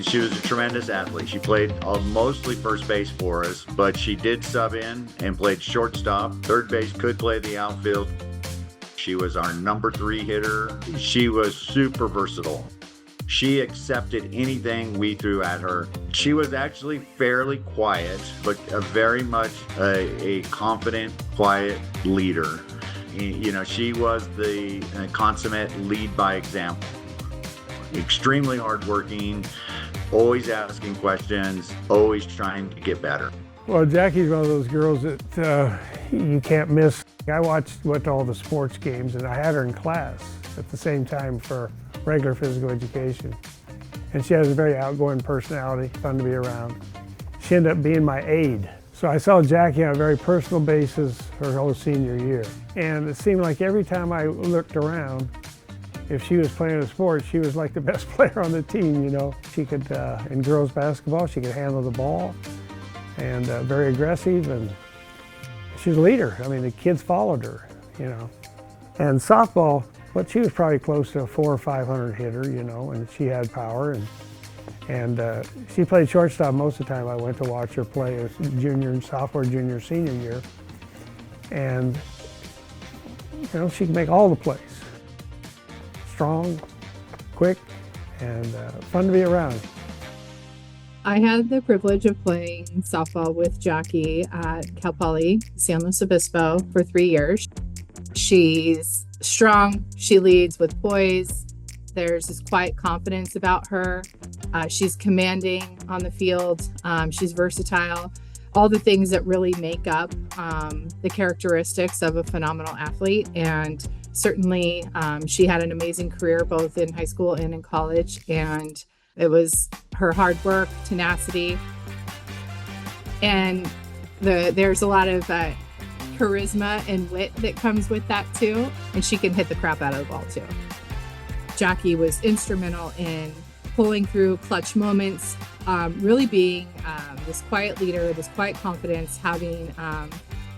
She was a tremendous athlete. She played mostly first base for us, but she did sub in and played shortstop, third base, could play the outfield. She was our number 3 hitter. She was super versatile. She accepted anything we threw at her. She was actually fairly quiet, but very much a confident, quiet leader. You know, she was the consummate lead by example. Extremely hardworking, always asking questions, always trying to get better. Well, Jackie's one of those girls that you can't miss. I went to all the sports games, and I had her in class at the same time for regular physical education. And she has a very outgoing personality, fun to be around. She ended up being my aide. So I saw Jackie on a very personal basis her whole senior year. And it seemed like every time I looked around, if she was playing a sport, she was like the best player on the team, you know. She could, in girls basketball, she could handle the ball and very aggressive, and she was a leader. I mean, the kids followed her, you know. And softball, but she was probably close to a 400 or 500 hitter, you know, and she had power. And she played shortstop most of the time. I went to watch her play as sophomore, junior, senior year. And, you know, she could make all the plays. Strong, quick, and fun to be around. I had the privilege of playing softball with Jackie at Cal Poly San Luis Obispo for 3 years. She's strong, she leads with poise. There's this quiet confidence about her. She's commanding on the field. She's versatile. All the things that really make up the characteristics of a phenomenal athlete. And certainly she had an amazing career both in high school and in college. And it was her hard work, tenacity, and there's a lot of charisma and wit that comes with that too. And she can hit the crap out of the ball too. Jackie was instrumental in pulling through clutch moments, really being this quiet leader, this quiet confidence, having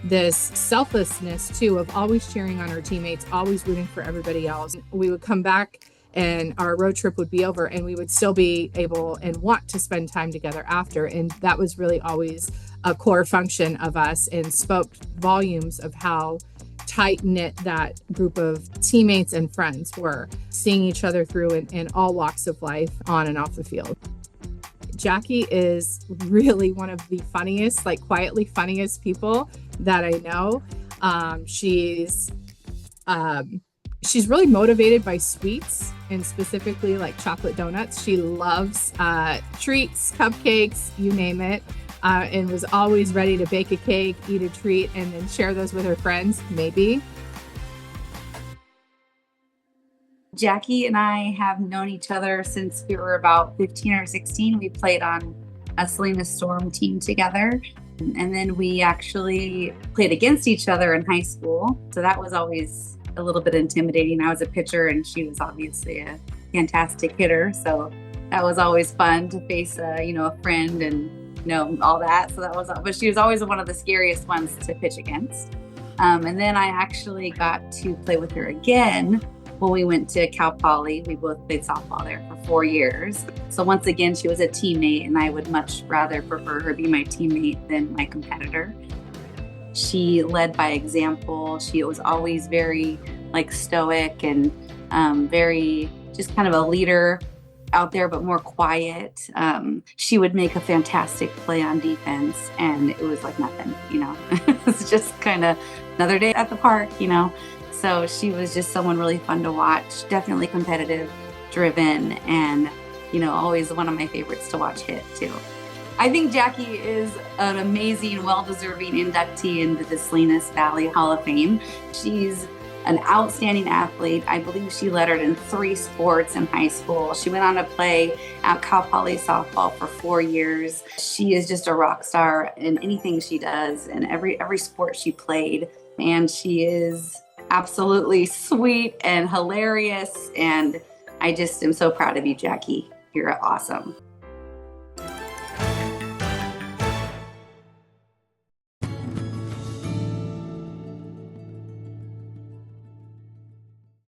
this selflessness too of always cheering on her teammates, always rooting for everybody else. We would come back and our road trip would be over and we would still be able and want to spend time together after. And that was really always a core function of us and spoke volumes of how tight-knit that group of teammates and friends were, seeing each other through in all walks of life on and off the field. Jackie is really one of the funniest, like quietly funniest people that I know. She's really motivated by sweets and specifically like chocolate donuts. She loves treats, cupcakes, you name it. And was always ready to bake a cake, eat a treat, and then share those with her friends, maybe. Jackie and I have known each other since we were about 15 or 16. We played on a Salinas Storm team together. And then we actually played against each other in high school. So that was always a little bit intimidating. I was a pitcher and she was obviously a fantastic hitter. So that was always fun to face a friend and all that. So but she was always one of the scariest ones to pitch against. And then I actually got to play with her again when we went to Cal Poly. We both played softball there for 4 years. So once again, she was a teammate and I would much rather prefer her be my teammate than my competitor. She led by example. She was always very stoic and very just kind of a leader out there, but more quiet. She would make a fantastic play on defense and it was like nothing, It's just kind of another day at the park, So she was just someone really fun to watch, definitely competitive, driven, and, always one of my favorites to watch hit too. I think Jackie is an amazing, well-deserving inductee into the Salinas Valley Hall of Fame. She's an outstanding athlete. I believe she lettered in 3 sports in high school. She went on to play at Cal Poly softball for 4 years. She is just a rock star in anything she does and every sport she played. And she is absolutely sweet and hilarious. And I just am so proud of you, Jackie. You're awesome.